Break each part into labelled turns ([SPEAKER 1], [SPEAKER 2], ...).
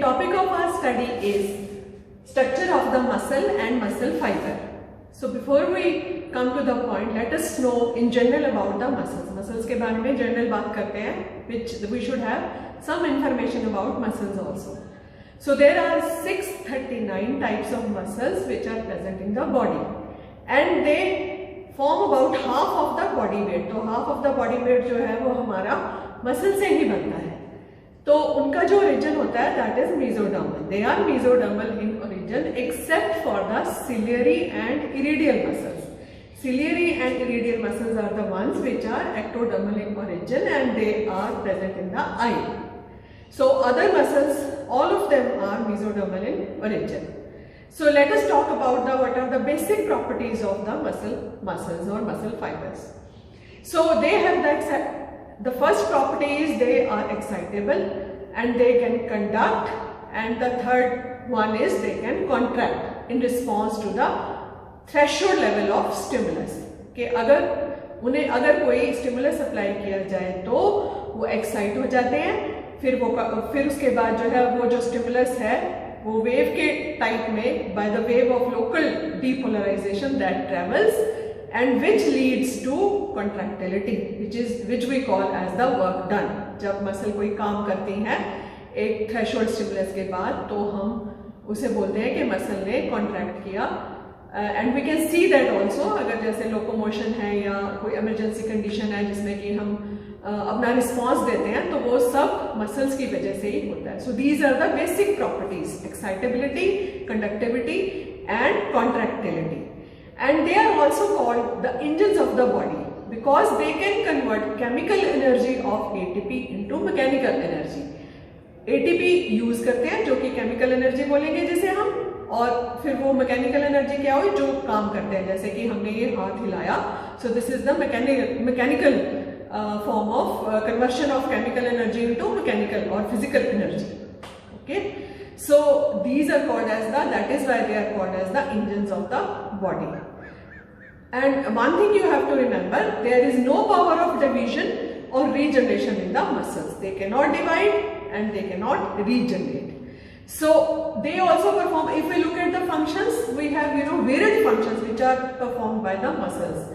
[SPEAKER 1] topic of our study is structure of the muscle and muscle fiber. So before we come to the point, let us know in general about the muscles. Muscles के बारे में general बात करते हैं, which we should have some information about muscles also. So there are 639 types of muscles which are present in the body, and they form about half of the body weight. तो half of the body weight जो है वो हमारा muscle से ही बनता है. तो उनका जो origin होता है that is mesodermal. They are mesodermal in origin except for the ciliary and iridial muscles. Ciliary and iridial muscles are the ones which are ectodermal in origin and they are present in the eye. So other muscles, all of them are mesodermal in origin. So let us talk about what are the basic properties of the muscles or muscle fibers. So they have the first property is they are excitable and they can conduct, and the third one is they can contract in response to the threshold level of stimulus. कि अगर कोई stimulus apply किया जाए तो वो excite हो जाते हैं, फिर उसके बाद जो है वो जो stimulus है वो wave के type में by the wave of local depolarization that travels and which leads to contractility, which we call as the work done. जब मसल कोई काम करती है एक थ्रेशोल्ड स्टिमुलस के बाद तो हम उसे बोलते हैं कि मसल ने कॉन्ट्रैक्ट किया. And we can see that also, अगर जैसे लोकोमोशन है या कोई इमरजेंसी कंडीशन है जिसमें कि हम अपना रिस्पॉन्स देते हैं तो वो सब मसल्स की वजह से ही होता है. So these are the basic properties, excitability, conductivity and contractility. And they are also called the engines of the body because they can convert chemical energy of ATP into mechanical energy. ATP use करते हैं जो कि chemical energy बोलेंगे जिसे हम, और फिर वो mechanical energy क्या हुई जो काम करते हैं, जैसे कि हमने ये हाथ हिलाया. So this is the mechanical form of conversion of chemical energy into mechanical or physical energy. Okay, so these are called as that is why they are called as the engines of the body. And one thing you have to remember, there is no power of division or regeneration in the muscles. They cannot divide and they cannot regenerate. So they also perform, if we look at the functions, we have varied functions which are performed by the muscles.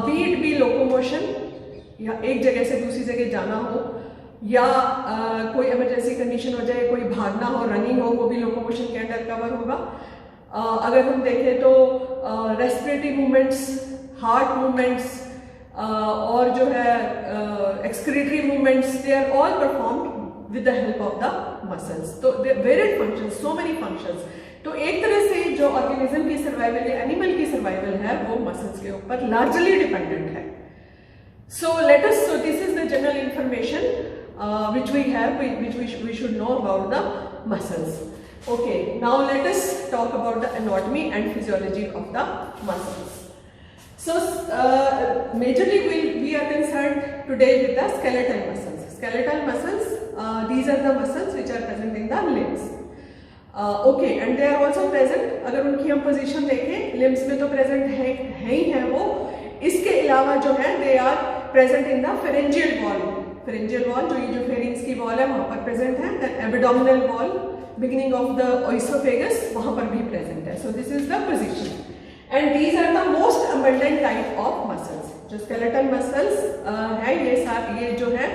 [SPEAKER 1] Be it be locomotion, या एक जगह से दूसरी जगह जाना हो, या कोई इमरजेंसी कंडीशन हो जाए, कोई भागना हो, रनिंग हो, वो भी लोकोमोशन के अंडर कवर होगा. अगर हम देखें तो रेस्पिरेटरी मूवमेंट्स, हार्ट मूवमेंट्स और जो है excretory movements, they are all performed with the help of the muscles. तो varied functions, so many functions. तो एक तरह से जो ऑर्गेनिज्म की सर्वाइवल या एनिमल की सर्वाइवल है वो मसल्स के ऊपर लार्जली डिपेंडेंट है. So this is the general information which we have, which we should know about the muscles. Okay, now let us talk about the anatomy and physiology of the muscles. So majorly we are concerned today with the skeletal muscles. Skeletal muscles, these are the muscles which are present in the limbs. Okay, and they are also present, अगर उनकी हम position देखें, limbs में तो present है ही है वो. इसके अलावा जो है they are present in the pharyngeal wall. Pharyngeal wall जो ये जो pharynx की wall है वहाँ पर present है. Then abdominal wall, beginning of the oesophagus, वहाँ पर भी present है. So this is the position. And these are the most abundant type of muscles. जो skeletal muscles है ये जो है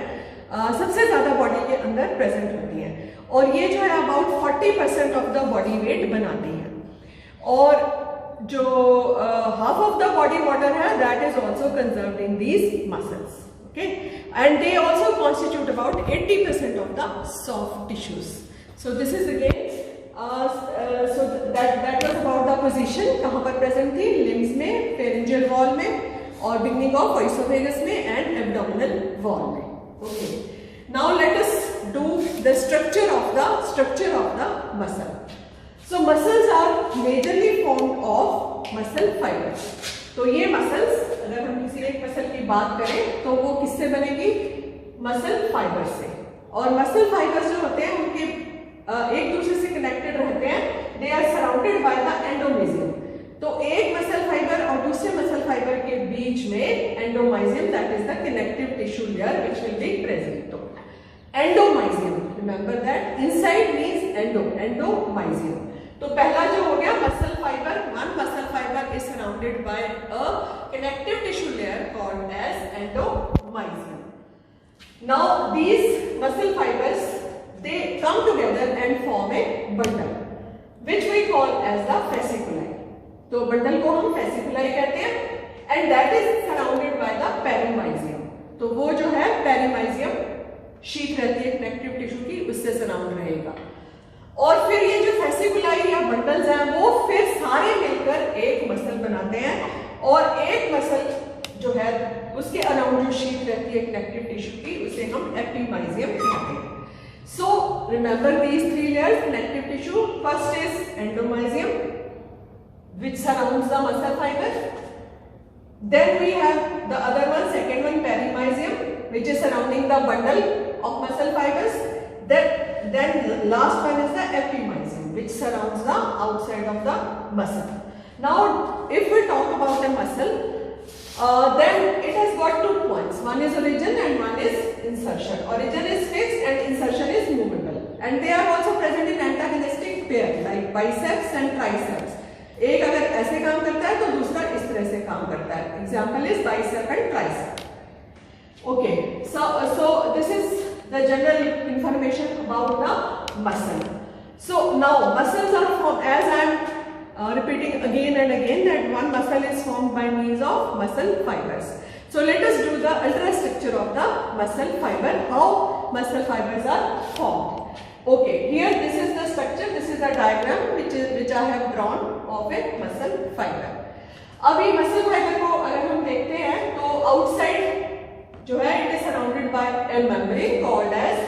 [SPEAKER 1] सबसे ज़्यादा body के अंदर present होती हैं और ये जो है about 40% of the body weight बनाती हैं. और जो half of the body water है that is also conserved in these muscles. Okay, and they also constitute about 80% of the soft tissues. So this is again so that was about the position, कहाँ पर present थी, limbs में, pharyngeal wall में और beginning of oesophagus में and abdominal wall में. Okay, now let us do the structure of the muscle. So muscles are majorly formed of muscle fibers. तो ये muscles, अगर हम किसी एक muscle की बात करें तो वो किससे बनेगी, muscle fibers से. और muscle fibers जो होते हैं उनके एक दूसरे से connected रहते हैं. They are surrounded by the endomysium. तो एक muscle fiber और दूसरे muscle fiber के बीच में endomysium, that is the connective tissue layer which will be present. तो endomysium, remember that inside means endo, endomysium. तो पहला जो हो गया muscle fibre, one muscle fibre is surrounded by a connective tissue layer called as endomysium. Now these muscle fibers they come together and form a bundle which we call as the fasciculi। तो bundle को हम fasciculi कहते हैं and that is surrounded by the perimysium। तो वो जो है पेरीमाइजियम sheet रहती है कनेक्टिव टिश्यू की, उससे सराउंड रहेगा। और फिर ये जो fasciculi या बंडल्स हैं वो फिर सारे मिलकर एक मसल बनाते हैं और एक मसल जो है उसके अराउंड जो शीट रहती है कनेक्टिव टिश्यू की उसे हम एपिमाइजियम कहते हैं। So remember these three layers connective tissue, first is endomysium which surrounds the muscle fiber, then we have the other one, second one perimysium which is surrounding the bundle of muscle fibers, then last one is the epimysium which surrounds the outside of the muscle। Now if we talk about a muscle, then it has got 2 points, one is origin and one is insertion। Origin is fixed and insertion is movable and they are also present in antagonistic pair like biceps and triceps। एक अगर ऐसे काम करता है तो दूसरा इस तरह से काम करता है, example is bicep and tricep. Okay, so this is the general information about the muscle. So now muscles are form, as I am repeating again and again that one muscle is formed by means of muscle fibers। So let us do the ultrastructure of the muscle fiber, how muscle fibers are formed। Okay, here this is the structure, this is the diagram which I have drawn of a muscle fiber। अब ये muscle fiber को अगर हम देखते हैं तो outside जो है it is surrounded by a membrane called as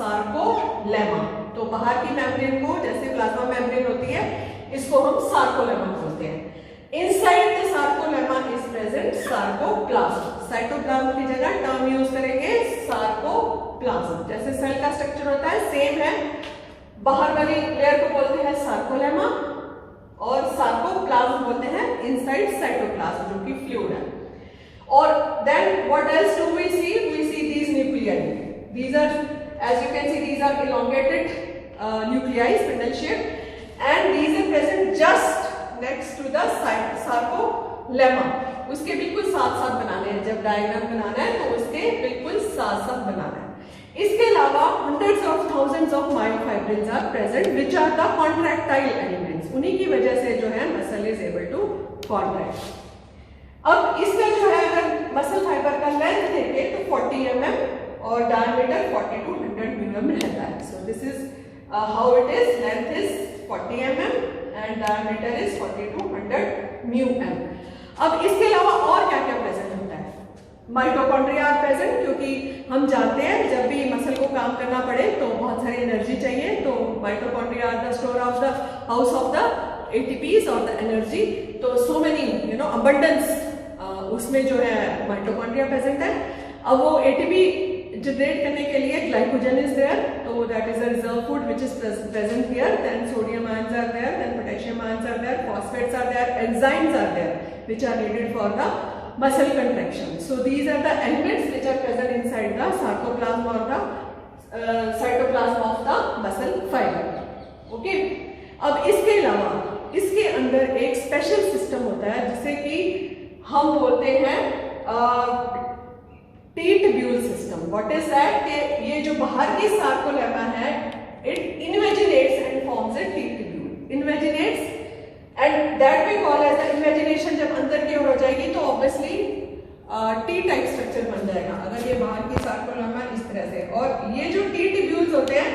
[SPEAKER 1] sarcolemma। तो बाहर की membrane को, जैसे प्लाज्मा membrane होती है, इसको हम sarcolemma बोलते हैं। Inside the sarcolemma is present sarcoplasm। Cytoplasm की जगह टर्म यूज करेंगे सार्कोप्लाज्म। जैसे सेल का स्ट्रक्चर होता है सेम है, बाहर वाली लेयर को बोलते हैं सार्कोलेमा और सार्कोप्लाज्म बोलते हैं इनसाइड साइटोप्लाज्म जो कि फ्लूइड है। और then what else do we see these nuclei, these are as you can see these are elongated nuclei spindle shape and these are present just next to the sarcolemma। उसके बिल्कुल साथ साथ बनाने हैं, जब डायग्राम बनाना है तो उसके बिल्कुल साथ साथ बनाना है। इसके अलावा hundreds of thousands of myofibrils are present which are the contractile elements। उन्हीं की वजह से जो है muscle is able to contract। अब इसका जो है अगर muscle fiber का लेंथ देखें तो 40 mm और diameter 40 to 100 mm रहता है। So this is how it is, length is 40 mm and diameter is 40 to 100 mm। अब इसके अलावा और क्या क्या प्रेजेंट होता है? माइटोकॉन्ड्रिया आर प्रेजेंट, क्योंकि हम जानते हैं जब भी मसल को काम करना पड़े तो बहुत सारी एनर्जी चाहिए, तो mitochondria are the store of the house of the ATPs और द एनर्जी। तो सो मेनी अबंडेंस उसमें जो है माइटोकॉन्ड्रिया प्रेजेंट है। अब वो एटीपी जनरेट करने के लिए ग्लाइकोजन इज देयर, तो that is a reserve food which is present here. Then sodium ions are there, then potassium ions are there, phosphates are there, enzymes are there which are needed for the muscle contraction। So these are the elements which are present inside the sarcoplasm or the cytoplasm of the muscle fiber। Okay, अब इसके अलावा इसके अंदर एक special system होता है जिसे कि हम बोलते हैं T tubule system. What is that? कि ये जो बाहर की सार्कोलेमा है it invaginates and forms a T tubule. Invaginates and that we call as the imagination. जब अंदर की ओर हो जाएगी तो ऑब्वियसली टी टाइप स्ट्रक्चर बन जाएगा अगर ये बाहर की सार्कोलेमा इस तरह से। और ये जो टी ट्यूब्यूल्स होते हैं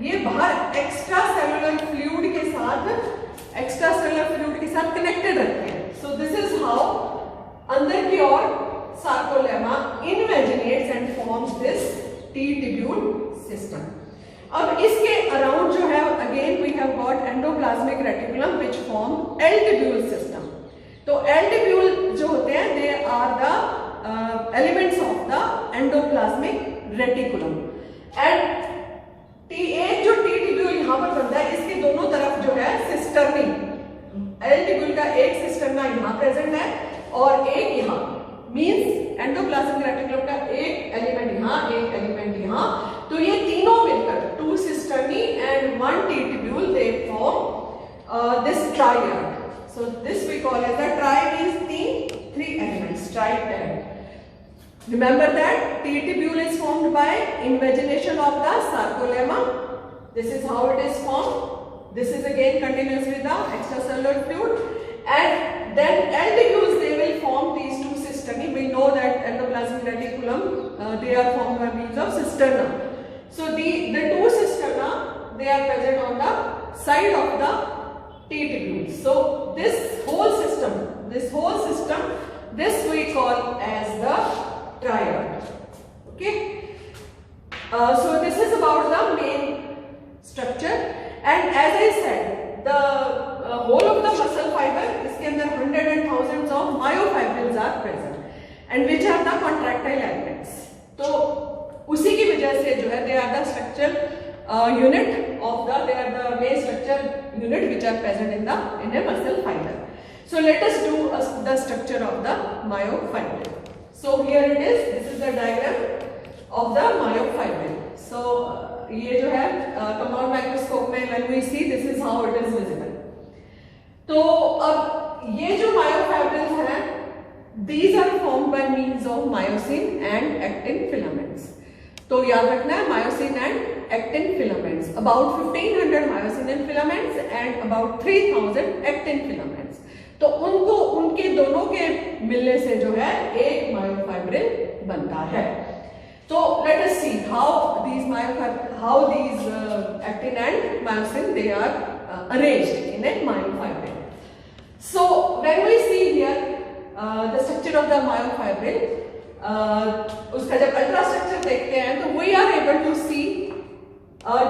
[SPEAKER 1] ये बाहर एक्स्ट्रा सेलुलर फ्लूइड के साथ कनेक्टेड रहते हैं। सो दिस इज हाउ अंदर की ओर sarcolemma invaginates and forms this T tubule system. अब इसके अराउंड जो है again we have got endoplasmic reticulum which form L tubule system. तो एल ट्यूब्यूल जो होते हैं they are the elements of the endoplasmic reticulum. And एक जो टी ट्यूब्यूल यहाँ पर बनता है इसके दोनों तरफ जो है सिस्टर्नी, एल ट्यूब्यूल का एक सिस्टर्ना यहाँ प्रेजेंट है और एक यहाँ, मींस एंडोप्लाज्मिक रेटिकुलम का एक एलिमेंट यहाँ एक एलिमेंट यहाँ। तो ये तीनों मिलकर 2 cisternae and one T tubule, they form this triad. So this we call as the triad is three elements, triad. Remember that T tubule is formed by invagination of the sarcolemma. This is how it is formed. This is again continuous with the extracellular fluid, and then L tubules, they will form these two cisternae. We know that endoplasmic reticulum, they are formed by means of cisterna. So the two cisterna, they are present on the side of the T tubule. So this whole system, this we call as the triad. Okay. So this is about the main structure, and as I said, the whole of the muscle fiber, इसके अंदर hundreds and thousands of myofibrils are present, and which are the contractile elements. तो उसी की वजह से जो है they are the structural unit of the, they are the main structure unit which are present in a muscle fiber. So let us do the structure of the myofibril. So here it is. This is the diagram of the myofibril. So ये जो है compound microscope में when we see, this is how it is visible. तो अब ये जो myofibrils हैं, these are formed by means of myosin and actin filaments. तो याद रखना है myosin and actin filaments. About 1500 myosin and filaments and about 3000 actin filaments. तो उनको उनके दोनों के मिलने से जो है एक myofibril बनता है. So let us see how these actin and myosin, they are arranged in a myofibril. So when we see here the structure of the myofibril, उसका जब अल्ट्रास्ट्रक्चर देखते हैं तो we are able to see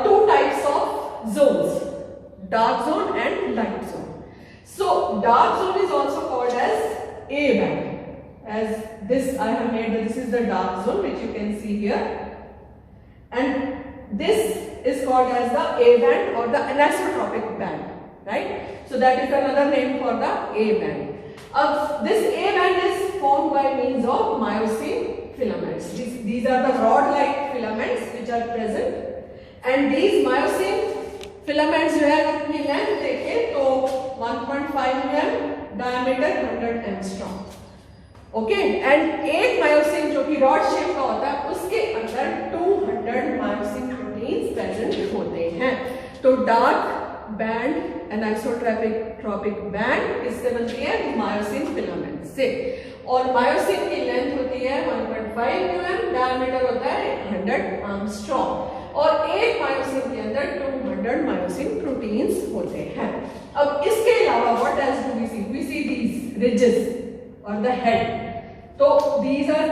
[SPEAKER 1] two types of zones, dark zone and light zone. So dark zone is also called as A band. As this I have made, this is the dark zone which you can see here, and this is called as the A band or the anisotropic band, right? So that is another name for the A band. This A band is formed by means of myosin filaments. These are the rod-like filaments which are present, and these myosin filaments जो है अपनी length देखें तो 1.5 mm, diameter 100 angstrom. Okay, and एक myosin जो कि rod shape का होता है उसके अंदर 200 मायोसिन प्रोटीन्स प्रेजेंट होते हैं. तो डार्क बैंड एनाइसोट्रोपिक बैंड इससे बनती है मायोसिन फिलामेंट से, और मायोसिन की लेंथ होती है 1.5 mm, डायमीटर होता है 100 एंगस्ट्रॉम, और एक मायोसिन के अंदर 200 मायोसिन प्रोटीन्स होते हैं. अब इसके अलावा what else do we see? We see these ridges or the head. So these are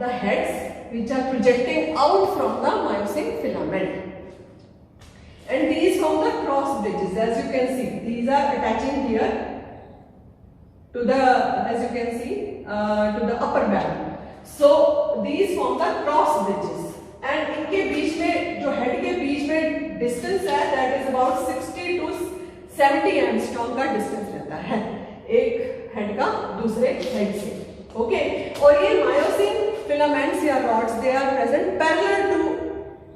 [SPEAKER 1] the heads which are projecting out from the myosin filament, and these form the cross bridges. As you can see, these are attaching here to the, as you can see, to the upper band. So these form the cross bridges, and इनके बीच में जो head के बीच में distance है, that is about 60 to 70 angstrom का distance रहता है एक हेड का दूसरे हेड से. ओके, और ये मायोसिन फिलामेंट्स या rods, they are present parallel to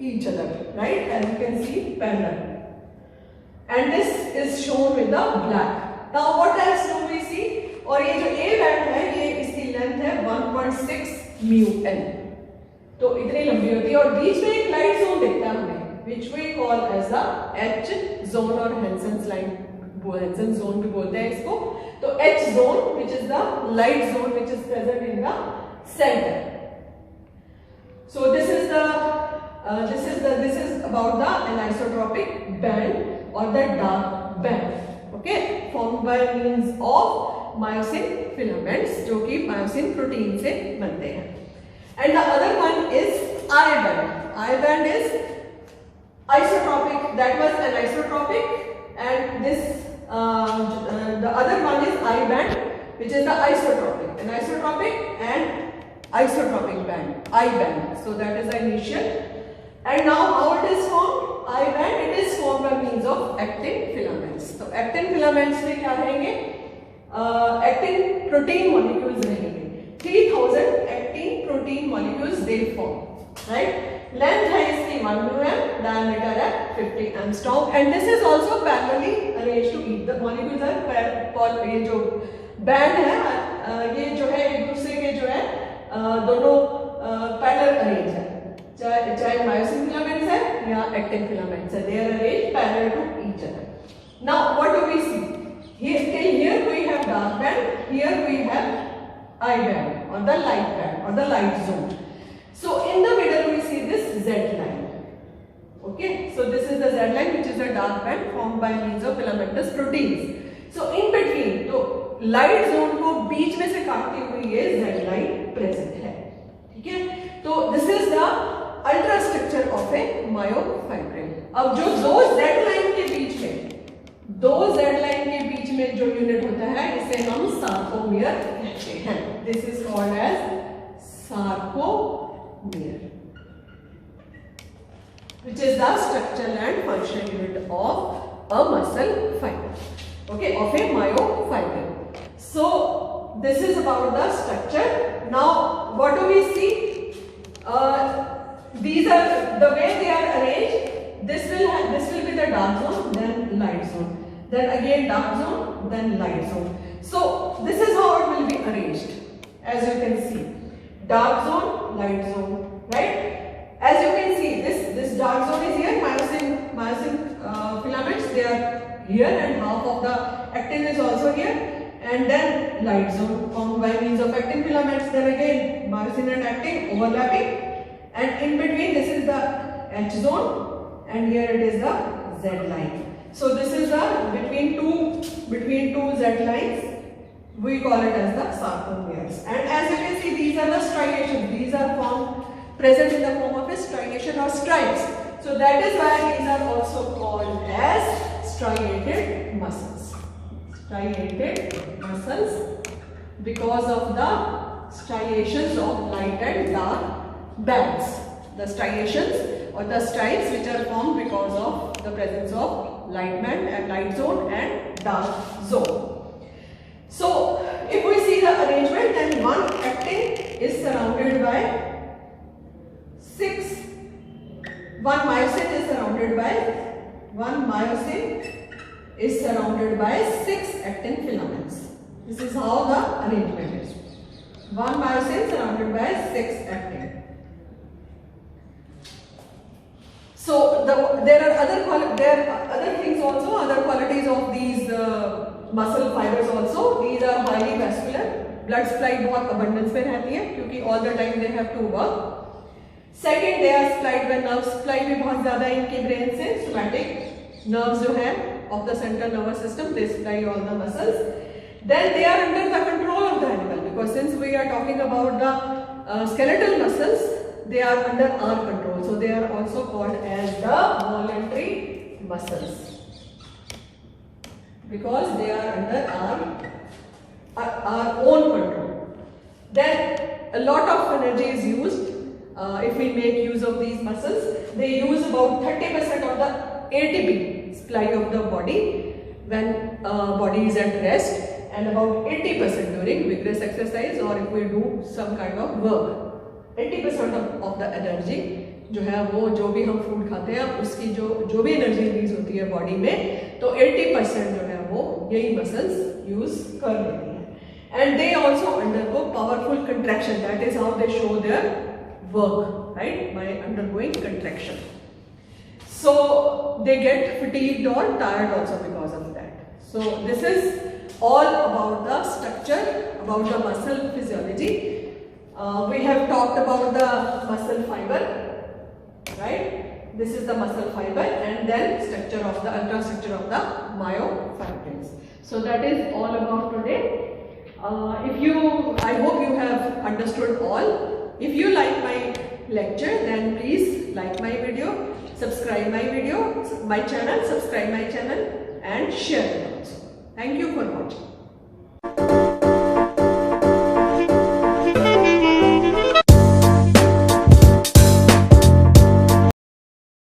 [SPEAKER 1] each other, right? As you can see parallel, and this is shown with the black. Now what else do we see? और ये जो A band है, ये इसकी length है 1.6 μn, तो इतनी लंबी होती है, और बीच में एक लाइट जोन दिखता है हमें which we call as the H zone और Hansen's line, Hansen zone भी बोलते हैं इसको. तो H zone, which is the light zone which is present in the center. So this is about the anisotropic band or the dark band. Okay, formed by means of myosin filaments, जो कि myosin protein से बनते हैं. And the other one is I band. I band is isotropic. That was anisotropic, and this the other one is I band, which is the isotropic, anisotropic and isotropic band, I band. So that is the initial. And now how it is formed? I band, it is formed by means of actin filaments. So actin filaments में क्या रहेंगे? Actin protein molecules रहेंगे. 3000 actin protein molecules they form, right? Length है इसकी 1 mm, diameter है 50 angstrom, and this is also parallelly arranged to each. The molecules are ये जो band है ये जो है एक दूसरे के जो है दोनों पैरेलल अरेंज है, चाहे मायोसिन फिलामेंट्स है या एक्टिन फिलामेंट्स है, they are arranged parallel to each other. Now what do we see? Here we have dark band, here we have I band or the light band or the light zone. So in the middle we see this Z line. Okay, so this is the Z line which is a dark band formed by means of filamentous proteins. So in between, तो light zone को बीच में से काटती हुई ये Z line present है. ठीक है, तो this is the ultra structure of A myofibril. अब जो दो Z लाइन के बीच में जो यूनिट होता है इसे हम सार्कोमियर कहते हैं. This is called as sarcomere, which is the structural and functional unit of a muscle fiber, okay, of a myofiber. So this is about the structure. Now what do we see? These are the way they are arranged. This will be the dark zone, then light zone, then again dark zone, then light zone. So this is how it will be arranged. As you can see, dark zone, light zone, right? As you can see, this dark zone is here. Myosin filaments, they are here, and half of the actin is also here. And then light zone formed by means of actin filaments. Then again myosin and actin overlapping, and in between this is the H zone, and here it is the Z line. So this is the between two Z lines. We call it as the sarcomeres. And as you can see, these are the striations. These are present in the form of a striation or stripes. So that is why these are also called as striated muscles. Striated muscles because of the striations of light and dark bands. The striations or the stripes which are formed because of the presence of light band and light zone and dark zone. So if we see the arrangement, then one actin is surrounded by one myosin is surrounded by 6 actin filaments. This is how the arrangement is. One myosin surrounded by 6 actin. So there are other things also, other qualities of these muscle fibers also. These are highly vascular. Blood supply बहुत abundance में रहती है क्योंकि all the time they have to work. Second, they are supplied by nerve supply भी बहुत ज़्यादा इनके brain से. Somatic nerves जो है of the central nervous system, they supply all the muscles. Then they are under the control of the animal, because since we are talking about the skeletal muscles, they are under our control. So they are also called as the voluntary muscles because they are under our own control. Then a lot of energy is used if we make use of these muscles. They use about 30% of the ATP supply of the body when body is at rest, and about 80% during vigorous exercise or if we do some kind of work. 80% of the energy जो है वो जो भी हम food खाते हैं उसकी जो भी एनर्जी रिलीज होती है बॉडी में, तो 80% जो है वो यही मसल्स यूज कर लेती हैं. And they also undergo powerful contraction. That is how they show their work, right, by undergoing contraction. So they get fatigued or tired also because of that. So this is all about the structure, about the muscle physiology. We have talked about the muscle fiber, right? This is the muscle fiber, and then structure of the ultrastructure of the myofibrils. So that is all about today. I hope you have understood all. If you like my lecture, then please like my video, subscribe my channel, and share it also. Thank you for watching.